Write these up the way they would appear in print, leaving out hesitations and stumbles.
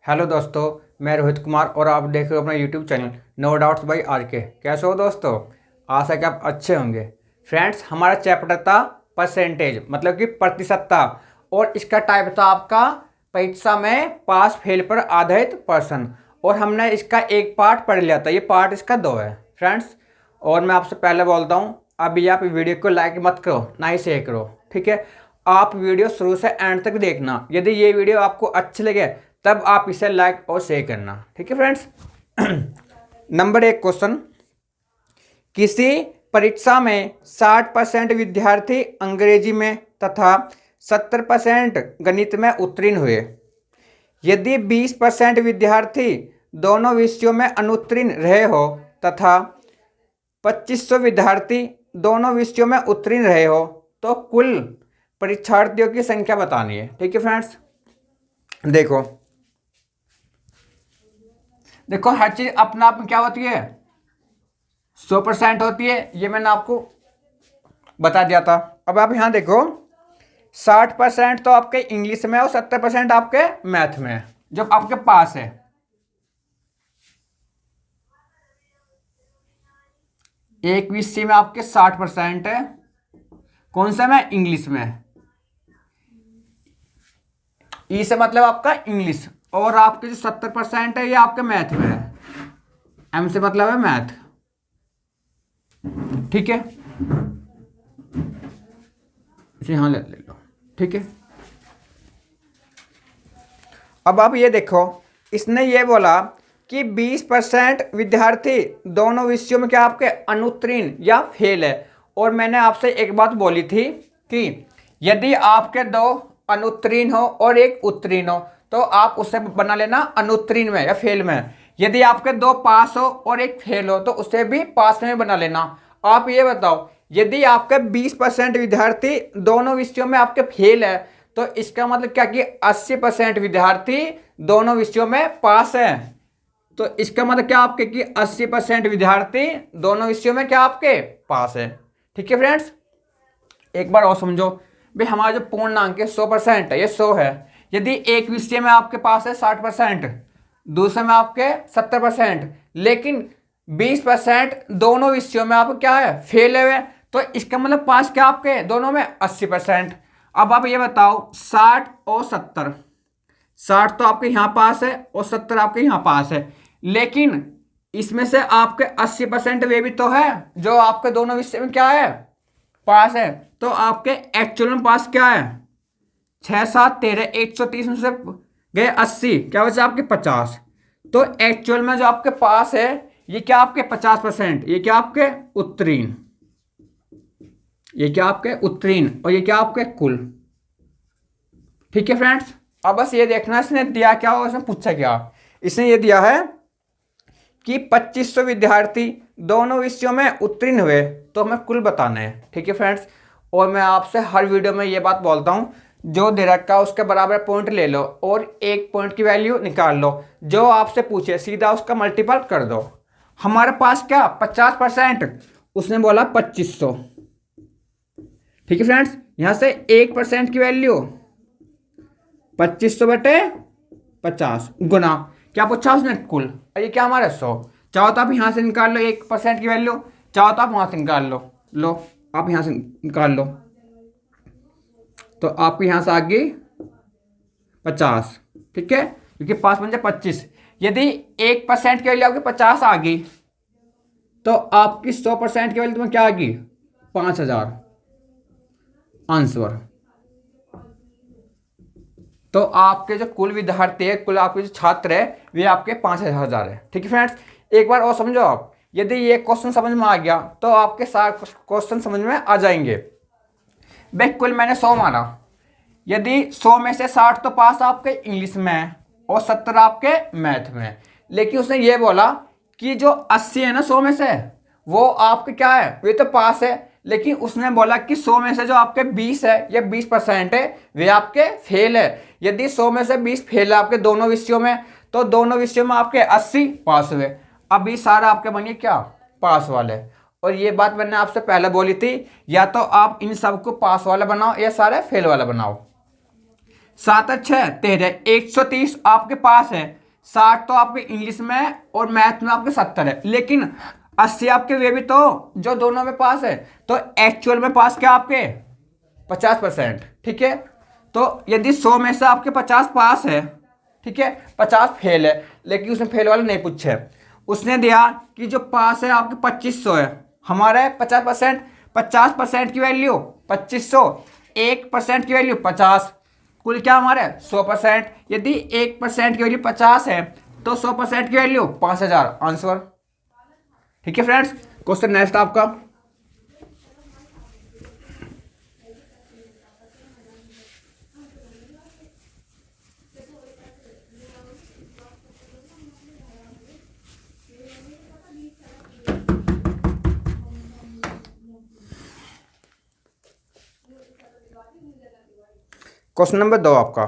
Hello दोस्तों, मैं रोहित कुमार और आप देख रहे हो अपना YouTube channel no doubts by RK. कैसे हो दोस्तों? आशा है कि आप अच्छे होंगे। फ्रेंड्स, हमारा चैप्टर था परसेंटेज, मतलब कि प्रतिशतता, और इसका टाइप था आपका परीक्षा में पास फेल पर आधारित प्रश्न। और हमने इसका एक पार्ट पढ़ लिया था, ये पार्ट इसका 2 है फ्रेंड्स। और मैं आपसे पहले बोलता हूँ, अभी आप वीडियो को लाइक मत करो, ना ही शेयर करो, ठीक है। आप वीडियो शुरू से एंड तक देखना। यदि ये वीडियो आपको अच्छे लगे तब आप इसे लाइक और शेयर करना, ठीक है फ्रेंड्स। नंबर 1 क्वेश्चन, किसी परीक्षा में 60% विद्यार्थी अंग्रेजी में तथा 70% गणित में उत्तीर्ण हुए। यदि 20% विद्यार्थी दोनों विषयों में अनुत्तीर्ण रहे हो तथा 2500 विद्यार्थी दोनों विषयों में उत्तीर्ण रहे हो, तो कुल परीक्षार्थियों की संख्या बतानी है, ठीक है फ्रेंड्स। देखो देखो, हर चीज अपना आप में क्या होती है, 100% होती है। ये मैंने आपको बता दिया था। अब आप यहां देखो, 60% तो आपके इंग्लिश में और 70% आपके मैथ में है, जो आपके पास है। एक विषय में आपके 60% है, कौन सा में? इंग्लिश में। ई से मतलब आपका इंग्लिश, और आपके जो 70% है ये आपके मैथ में है। एम से मतलब है मैथ, ठीक है। इसे यहां ले लो, ठीक है। अब आप ये देखो, इसने ये बोला कि 20% विद्यार्थी दोनों विषयों में क्या आपके अनुत्तीर्ण या फेल है। और मैंने आपसे एक बात बोली थी कि यदि आपके 2 अनुत्तीर्ण हो और एक उत्तीर्ण हो तो आप उसे बना लेना अनुत्तीर्ण में या फेल में। यदि आपके 2 पास हो और एक फेल हो तो उसे भी पास में बना लेना। आप ये बताओ, यदि आपके 20% विद्यार्थी दोनों विषयों में आपके फेल है तो इसका मतलब क्या कि 80% विद्यार्थी दोनों विषयों में पास है। तो इसका मतलब क्या आपके कि 80% विद्यार्थी दोनों विषयों में क्या आपके पास है, ठीक है फ्रेंड्स। एक बार और समझो भाई, हमारा जो पूर्णांक है 100% है, ये 100 है। यदि एक विषय में आपके पास है 60%, दूसरे में आपके 70%, लेकिन 20% दोनों विषयों में आपको क्या है, फेल हुए, तो इसका मतलब पास क्या आपके दोनों में 80%। अब आप ये बताओ, 60 और 70, 60 तो आपके यहां पास है और 70 आपके यहां पास है, लेकिन इसमें से आपके 80% वे भी तो है जो आपके दोनों विषय में क्या है, पास है। तो आपके एक्चुअल में पास क्या है, 6 7 13, 130 में से गए 80, क्या बचा आपके 50। तो एक्चुअल में जो आपके पास है ये क्या आपके 50%, ये क्या आपके उत्तीर्ण, ये क्या आपके उत्तीर्ण, और ये क्या आपके कुल, ठीक है फ्रेंड्स। अब बस ये देखना इसने दिया क्या और इसने पूछा क्या। इसने ये दिया है कि 2500 विद्यार्थी दोनों विषयों में उत्तीर्ण हुए, तो हमें कुल बताना है, ठीक है फ्रेंड्स। और मैं आपसे हर वीडियो में ये बात बोलता हूँ, जो दे रखा है उसके बराबर पॉइंट ले लो और एक पॉइंट की वैल्यू निकाल लो। जो आपसे पूछे सीधा उसका मल्टीपल कर दो। हमारे पास क्या 50%, उसने बोला 2500, ठीक है फ्रेंड्स। यहां से 1% की वैल्यू 2500 बटे 50 गुना क्या पूछा उसने, कुल। और ये क्या हमारा 100। चाहो तो आप यहां से निकाल लो 1% की वैल्यू, चाहो तो आप वहां से निकाल लो। लो आप यहां से निकाल लो, तो आपको यहां से आ गई 50, ठीक है, क्योंकि 5 पंजे 25। यदि 1% की वैल्यू आपकी 50 आ गई तो आपकी 100% की वैल्यू तुम्हें क्या आ गई, 5000 आंसर। तो आपके जो कुल विद्यार्थी है, कुल आपके जो छात्र है, वे आपके 5000 है, ठीक है फ्रेंड्स। एक बार और समझो आप, यदि ये क्वेश्चन समझ में आ गया तो आपके सारे क्वेश्चन समझ में आ जाएंगे। भाई कुल मैंने 100 माना, यदि 100 में से 60 तो पास आपके इंग्लिश में और 70 आपके मैथ में, लेकिन उसने ये बोला कि जो 80 है ना 100 में से, वो आपके क्या है, वे तो पास है। लेकिन उसने बोला कि 100 में से जो आपके 20 है या 20% है वे आपके फेल है। यदि 100 में से 20 फेल है आपके दोनों विषयों में, तो दोनों विषयों में आपके 80 पास हुए। अब ये सारा आपके बनिए क्या, पास वाले। और ये बात मैंने आपसे पहले बोली थी, या तो आप इन सबको पास वाला बनाओ या सारे फेल वाला बनाओ। 7 और 6 13, 130 आपके पास है। 60 तो आपके इंग्लिश में है और मैथ में आपके 70 है, लेकिन 80 आपके वे भी तो जो दोनों में पास है। तो एक्चुअल में पास क्या आपके 50%। ठीक है, तो यदि 100 में से आपके 50 पास है, ठीक है, 50 फेल है, लेकिन उसने फेल वाला नहीं पूछा है। उसने दिया कि जो पास है आपके 2500 है, हमारा है 50%। 50% की वैल्यू 2500, 1% की वैल्यू 50, कुल क्या हमारा है 100%। यदि 1% की वैल्यू 50 है तो 100% की वैल्यू 5000, आंसर। ठीक है फ्रेंड्स, क्वेश्चन नेक्स्ट आपका। क्वेश्चन नंबर 2 आपका,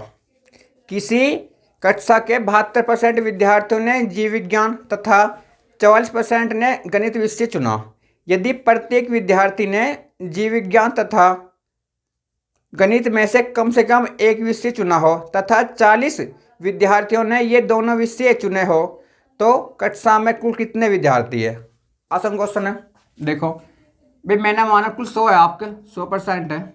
किसी कक्षा के 72% विद्यार्थियों ने जीव विज्ञान तथा 44% ने गणित विषय चुना। यदि प्रत्येक विद्यार्थी ने जीव विज्ञान तथा गणित में से कम एक विषय चुना हो तथा 40 विद्यार्थियों ने ये दोनों विषय चुने हो, तो कक्षा में कुल कितने विद्यार्थी है। आसान क्वेश्चन है। देखो भाई, मैंने माना कुल 100 है, आपके 100% है।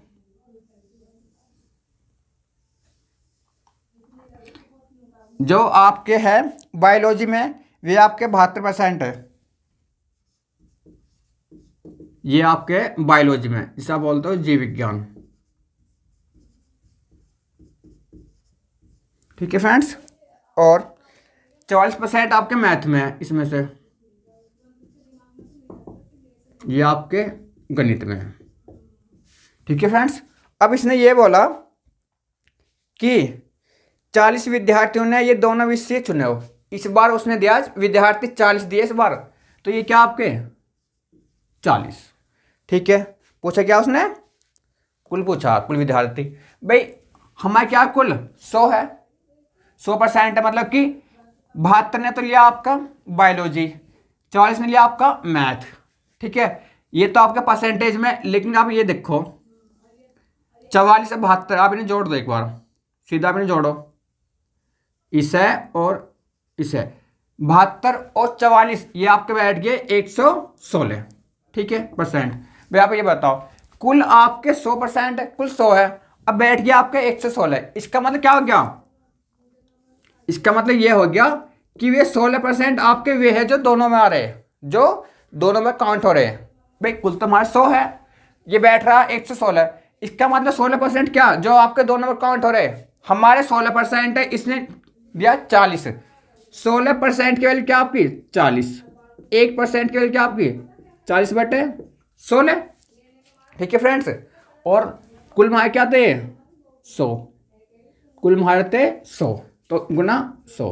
जो आपके है बायोलॉजी में वे आपके 72% है। ये आपके बायोलॉजी में, जिसे आप बोलते हो जीव विज्ञान। ठीक है फ्रेंड्स, और 44% आपके मैथ में है, इसमें से ये आपके गणित में है। ठीक है फ्रेंड्स, अब इसने ये बोला कि 40 विद्यार्थियों ने ये दोनों विषय चुने हो। इस बार उसने दिया विद्यार्थी 40 दिए इस बार, तो ये क्या आपके 40। ठीक है, पूछा क्या उसने, कुल पूछा, कुल विद्यार्थी। भाई हमारे क्या कुल 100 है, 100% है, मतलब कि 72 ने तो लिया आपका बायोलॉजी, 44 ने लिया आपका मैथ। ठीक है, ये तो आपके परसेंटेज में, लेकिन आप ये देखो 44 से 72 आप इन्हें जोड़ दो एक बार, सीधा आप इन्हें जोड़ो, इसे और इसे, 72 और 44 ये आपके बैठ गए 116। ठीक है परसेंट। भाई आप ये बताओ, कुल आपके 100% है, कुल 100 है, अब बैठ गया आपके 116। इसका मतलब क्या हो गया, इसका मतलब ये हो गया कि वे 16% आपके वे है जो दोनों में आ रहे हैं, जो दोनों में काउंट हो रहे हैं। भाई कुल तो हमारा 100 है, ये बैठ रहा है 116। इसका मतलब 16% क्या, जो आपके दोनों में काउंट हो रहे हैं, हमारे 16% है, इसने दिया 40। 16% की वैल्यू क्या आपकी 40, 1% की वैल्यू क्या आपकी 40/16। ठीक है फ्रेंड्स, और कुल हमारे क्या थे 100, कुल हमारे थे 100, तो गुना 100।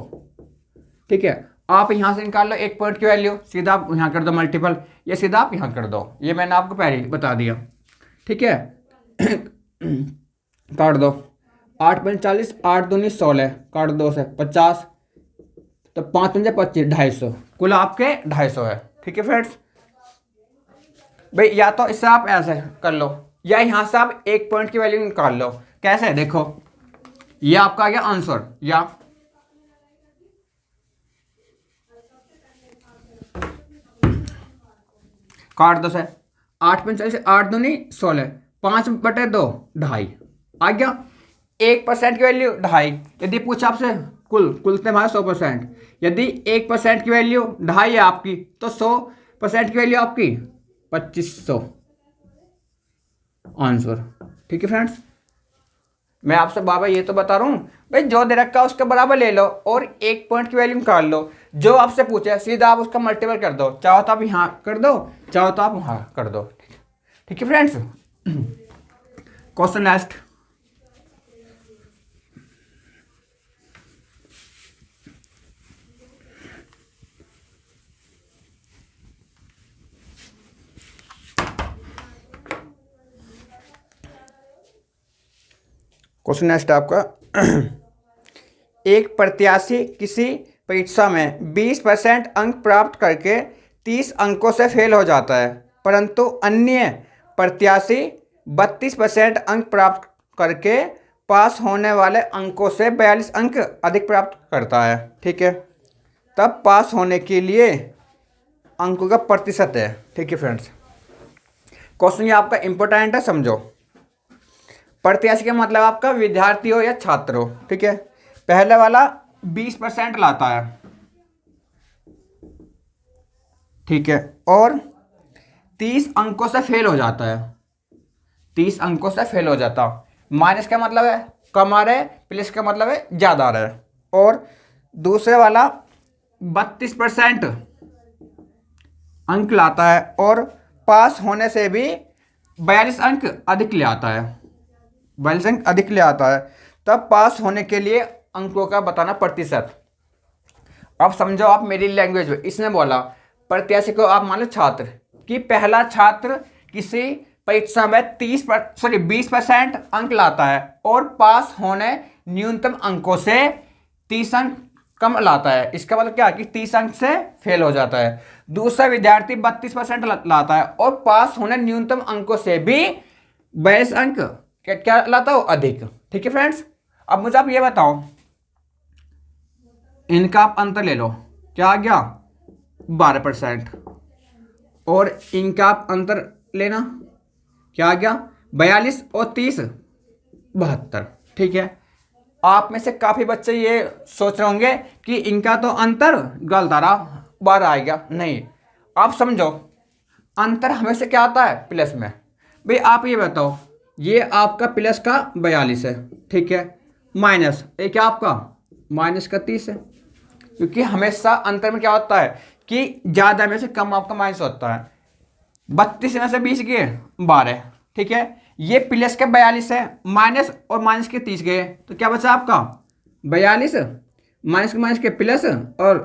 ठीक है, आप यहां से निकाल लो 1 पॉइंट की वैल्यू, सीधा आप यहां कर दो मल्टीपल, ये सीधा आप यहां कर दो, ये मैंने आपको पहले ही बता दिया। ठीक है काट दो, 8 पंच 40, 8 दूनी 16, काट दो से 50, तो 5 पंजे 25, 250, कुल आपके 250 है। ठीक है फ्रेंड्स, भाई या तो इससे आप ऐसे कर लो, या यहां से आप 1 पॉइंट की वैल्यू निकाल लो। कैसे, देखो ये आपका आ गया आंसर, या काट दो से 8 पंच 40, 8 दूनी 16, 5/2, 2.5 आ गया। 1% की वैल्यू 2.5। यदि पूछा आपसे कुल, कुल थे हमारे 100%, यदि 1% की वैल्यू 2.5 है आपकी, तो 100% की वैल्यू आपकी 2500, आंसर। ठीक है फ्रेंड्स, मैं आपसे बाबा ये तो बता रहा हूँ भाई, जो दे रखा है उसके बराबर ले लो और 1 पॉइंट की वैल्यू निकाल लो। जो आपसे पूछे सीधा आप उसका मल्टीपल कर दो, चाहो तो आप यहाँ कर दो, चाहो तो आप वहाँ कर दो। ठीक है friends, question next. Question next आपका, एक प्रत्याशी किसी परीक्षा में 20% अंक प्राप्त करके 30 अंकों से फेल हो जाता है, परंतु अन्य प्रत्याशी 32% अंक प्राप्त करके पास होने वाले अंकों से 42 अंक अधिक प्राप्त करता है। ठीक है, तब पास होने के लिए अंकों का प्रतिशत है। ठीक है फ्रेंड्स, क्वेश्चन ये आपका इंपॉर्टेंट है, समझो। प्रत्याशी का मतलब आपका विद्यार्थी हो या छात्र हो। ठीक है, पहले वाला 20% लाता है। ठीक है, और 30 अंकों से फेल हो जाता है। 30 अंकों से फेल हो जाता, माइनस का मतलब है कम आ रहा है, प्लस का मतलब है ज़्यादा आ रहा है। और दूसरे वाला 32% अंक लाता है और पास होने से भी 42 अंक अधिक ले आता है। 42 अंक अधिक ले आता है, तब पास होने के लिए अंकों का बताना प्रतिशत। अब समझो आप मेरी लैंग्वेज में, इसने बोला प्रत्याशी को आप मान लो छात्र कि पहला छात्र किसी परीक्षा में 20% अंक लाता है और पास होने न्यूनतम अंकों से 30 अंक कम लाता है। इसका मतलब क्या कि 30 अंक से फेल हो जाता है। दूसरा विद्यार्थी 32% लाता है और पास होने न्यूनतम अंकों से भी 22 अंक क्या लाता हो, अधिक। ठीक है फ्रेंड्स, अब मुझे आप ये बताओ, इनका आप अंतर ले लो, क्या आ गया 12%, और इनका आप अंतर लेना, क्या आ गया 42 और 30 72। ठीक है, आप में से काफ़ी बच्चे ये सोच रहे होंगे कि इनका तो अंतर गलत आ रहा, 12 आएगा। नहीं, आप समझो अंतर हमेशा क्या आता है, प्लस में। भाई आप ये बताओ, ये आपका प्लस का 42 है। ठीक है, माइनस ये क्या आपका माइनस का 30 है, क्योंकि हमेशा अंतर में क्या होता है कि ज़्यादा में से कम आपका माइनस होता है। 32 में से 20 गए 12। ठीक है, ये प्लस के 42 है, माइनस और माइनस के 30 गए, तो क्या बचा आपका 42 माइनस के प्लस और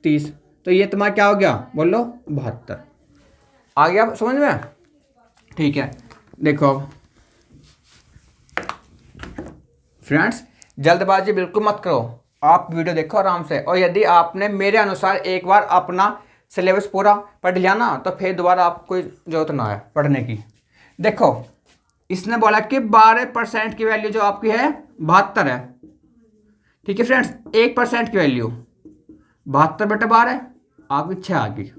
30, तो ये तुम्हारा क्या हो गया, बोलो 72। आ गया समझ में? ठीक है, देखो फ्रेंड्स, जल्दबाजी बिल्कुल मत करो, आप वीडियो देखो आराम से। और यदि आपने मेरे अनुसार एक बार अपना सिलेबस पूरा पढ़ लिया ना, तो फिर दोबारा आपको कोई जरूरत ना है पढ़ने की। देखो इसने बोला कि 12% की वैल्यू जो आपकी है 72 है। ठीक है फ्रेंड्स, 1% की वैल्यू 72/12 आपकी 6 आ गई।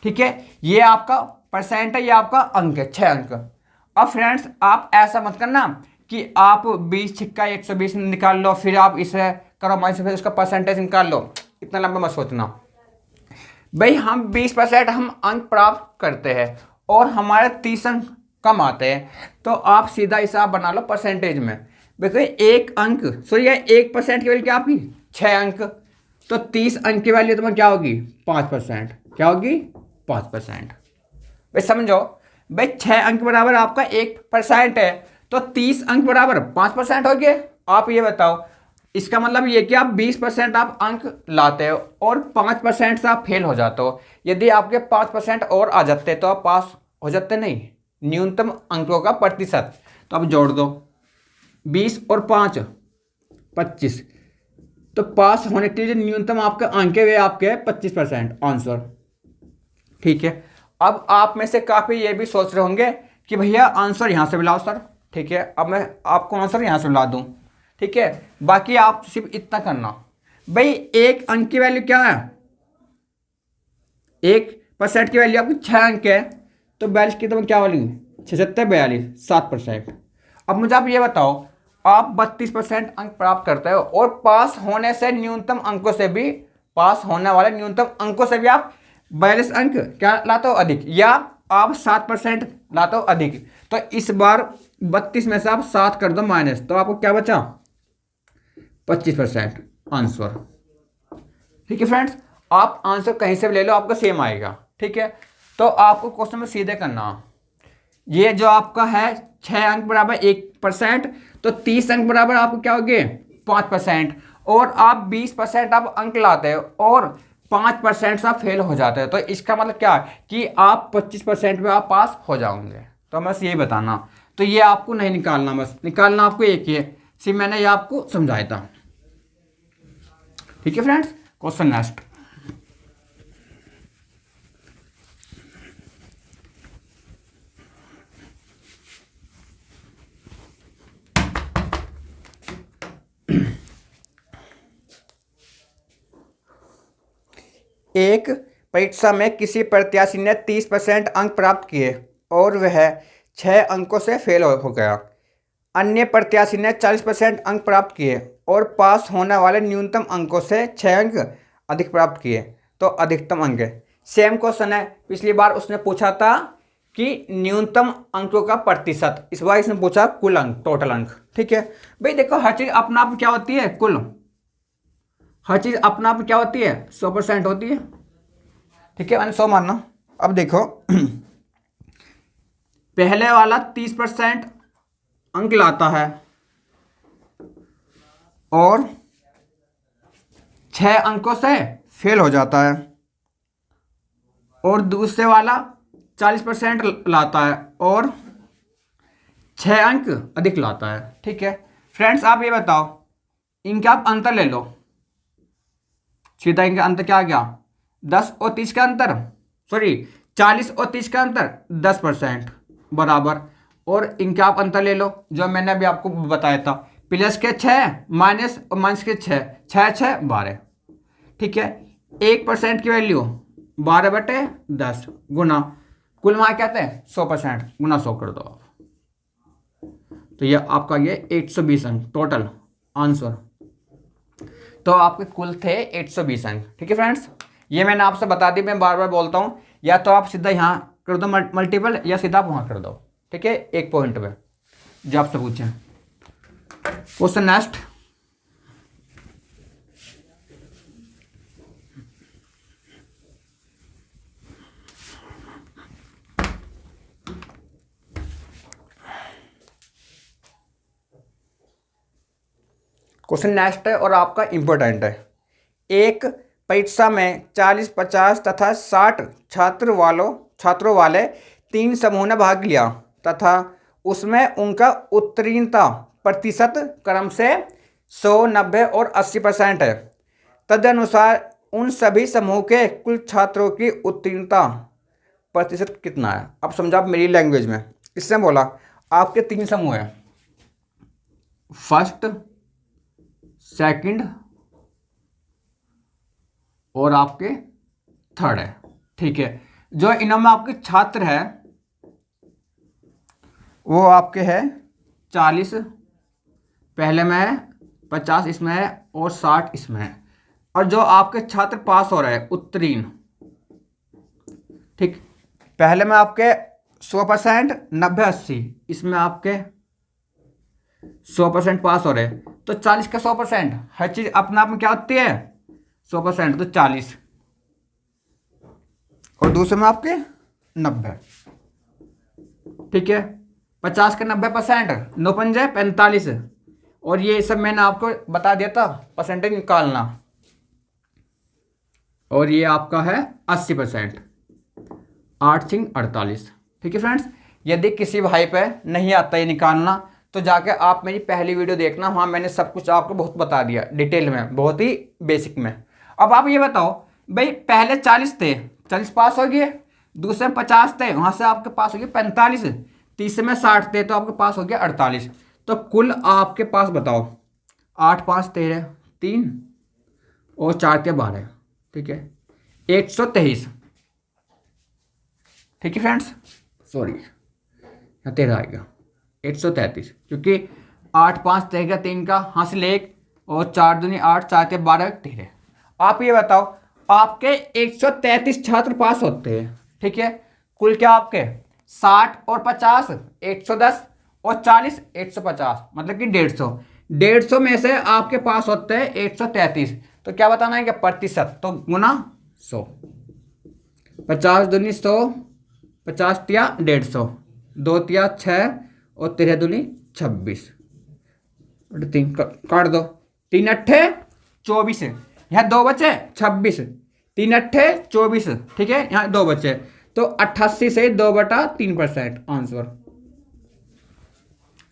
ठीक है, ये आपका परसेंट है, ये आपका अंक है 6 अंक। अब फ्रेंड्स आप ऐसा मत करना कि आप 20 छिक्का 120 निकाल लो, फिर आप इसे करो माइनस, फिर उसका परसेंटेज निकाल लो, इतना लंबा मत सोचना। भाई हम 20% हम अंक प्राप्त करते हैं और हमारे 30 अंक कम आते हैं, तो आप सीधा हिसाब बना लो परसेंटेज में। देखो एक अंक सॉरी 1% की वैल्यू क्या आपकी 6 अंक, तो 30 अंक की वैल्यू तुम्हें क्या होगी 5%, क्या होगी 5%। भाई समझो, भाई 6 अंक बराबर आपका 1% है, तो 30 अंक बराबर 5% हो गए। आप ये बताओ, इसका मतलब ये कि आप 20% आप अंक लाते हो और 5% से आप फेल हो जाते हो। यदि आपके 5% और आ जाते तो आप पास हो जाते नहीं, न्यूनतम अंकों का प्रतिशत। तो आप जोड़ दो 20 और 5 25, तो पास होने के लिए न्यूनतम आपके अंक है वे आपके 25% आंसर। ठीक है, अब आप में से काफ़ी ये भी सोच रहे होंगे कि भैया आंसर यहाँ से मिलाओ सर। ठीक है, अब मैं आपको आंसर यहाँ से मिला दूँ। ठीक है, बाकी आप सिर्फ इतना करना, भाई एक अंक की वैल्यू क्या है, 1% की वैल्यू आपकी 6 अंक है, तो 42 की तो क्या वैल्यू 76 42 7%। अब मुझे आप ये बताओ, आप 32% अंक प्राप्त करते हो और पास होने से न्यूनतम अंकों से भी, पास होने वाले न्यूनतम अंकों से भी आप 42 अंक क्या लाते हो अधिक, या आप 7% लाते हो अधिक। तो इस बार 32 में से आप 7 कर दो माइनस, तो आपको क्या बचा 25% आंसर। ठीक है फ्रेंड्स, आप आंसर कहीं से भी ले लो आपका सेम आएगा। ठीक है, तो आपको क्वेश्चन में सीधे करना, ये जो आपका है 6 अंक बराबर 1%, तो 30 अंक बराबर आपको क्या हो गए 5%, और आप 20% आप अंक लाते हो और 5% से आप फेल हो जाते हो, तो इसका मतलब क्या है कि आप 25% में आप पास हो जाओगे। तो बस यही बताना, तो ये आपको नहीं निकालना, बस निकालना आपको एक ही है, सिर्फ मैंने ये आपको समझाया था। ठीक है फ्रेंड्स, क्वेश्चन नेक्स्ट। एक परीक्षा में किसी प्रत्याशी ने 30% अंक प्राप्त किए और वह 6 अंकों से फेल हो गया। अन्य प्रत्याशी ने 40% अंक प्राप्त किए और पास होने वाले न्यूनतम अंकों से 6 अंक अधिक प्राप्त किए, तो अधिकतम अंक है। सेम क्वेश्चन है, पिछली बार उसने पूछा था कि न्यूनतम अंकों का प्रतिशत, इस बार इसने पूछा कुल अंक, टोटल अंक। ठीक है भाई, देखो हर चीज अपना आप क्या होती है, कुल हर चीज अपना आप क्या होती है, 100% होती है। ठीक है, मैंने 100 मानना। अब देखो पहले वाला 30% अंक लाता है और 6 अंकों से फेल हो जाता है, और दूसरे वाला 40% लाता है और 6 अंक अधिक लाता है। ठीक है फ्रेंड्स, आप ये बताओ, इनका आप अंतर ले लो, सीधा इनका अंतर क्या आ गया, 10 और 30 का अंतर, सॉरी 40 और 30 का अंतर 10% बराबर। और इनका आप अंतर ले लो जो मैंने अभी आपको बताया था, प्लस के 6 माइनस और माइनस के 6, 6 6 12। ठीक है, 1% की वैल्यू 12/10 गुना कुल वहाँ कहते हैं 100%, गुना 100 कर दो आप, तो ये आपका ये 120 अंक टोटल आंसर। तो आपके कुल थे 120 अंक। ठीक है फ्रेंड्स, ये मैंने आपसे बता दी, मैं बार बार बोलता हूँ, या तो आप सीधा यहाँ कर दो मल्टीपल, या सीधा आप वहाँ कर दो। ठीक है, एक पॉइंट पे जो आपसे पूछे। क्वेश्चन नेक्स्ट, क्वेश्चन नेक्स्ट है और आपका इंपॉर्टेंट है। एक परीक्षा में 40, 50 तथा 60 छात्रों वाले 3 समूह ने भाग लिया तथा उसमें उनका उत्तीर्णता प्रतिशत क्रम से 100, 90 और 80% है। तदनुसार उन सभी समूह के कुल छात्रों की उत्तीर्णता प्रतिशत कितना है। अब समझो आप मेरी लैंग्वेज में, इससे बोला आपके 3 समूह हैं, फर्स्ट, सेकंड और आपके थर्ड है। ठीक है, जो इनमें आपके छात्र है वो आपके है 40 पहले में है, 50 इसमें है और 60 इसमें है। और जो आपके छात्र पास हो रहे हैं उत्तीर्ण, ठीक, पहले में आपके 100%, 90, 80, इसमें आपके 100% पास हो रहे हैं, तो 40 का 100%, हर चीज अपने आप में क्या होती है 100%, तो 40, और दूसरे में आपके 90। ठीक है, 50 का 90%, 9 पंजे 45, और ये सब मैंने आपको बता दिया था परसेंटेज निकालना, और ये आपका है 80%, 8 सिंह 48। ठीक है फ्रेंड्स, यदि किसी भाई पे नहीं आता ये निकालना तो जाके आप मेरी पहली वीडियो देखना, वहाँ मैंने सब कुछ आपको बहुत बता दिया डिटेल में, बहुत ही बेसिक में। अब आप ये बताओ भाई, पहले 40 थे, 40 पास हो गए, दूसरे में 50 थे, वहाँ से आपके पास हो गए 45, तीसरे में 60 थे तो आपके पास हो गया 48। तो कुल आपके पास बताओ, 8 5 13, 3 और 4 के 12। ठीक है, 123। ठीक है फ्रेंड्स, सॉरी यहाँ 13 आएगा, 133, क्योंकि 8 5 13 3 का हासिल 1 और 4 दूनी 8, 4 के 12, 13। आप ये बताओ, आपके 133 छात्र पास होते हैं। ठीक है, कुल क्या आपके 60 और 50 110 और 40 150, मतलब कि 150। 150 में से आपके पास होते हैं 133, तो क्या बताना है कि प्रतिशत, तो गुना 100, 50 दूनी 100, 50 तिया 150, 2 तिया 6 और 13 दूनी 26, 3 काट दो, 3 अट्ठे 24, यहाँ 2 बचे 26, 3 अट्ठे 24। ठीक है, यहाँ 2 बचे, तो 88 से 2/3% आंसर,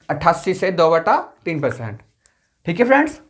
88 से 2/3%। ठीक है फ्रेंड्स,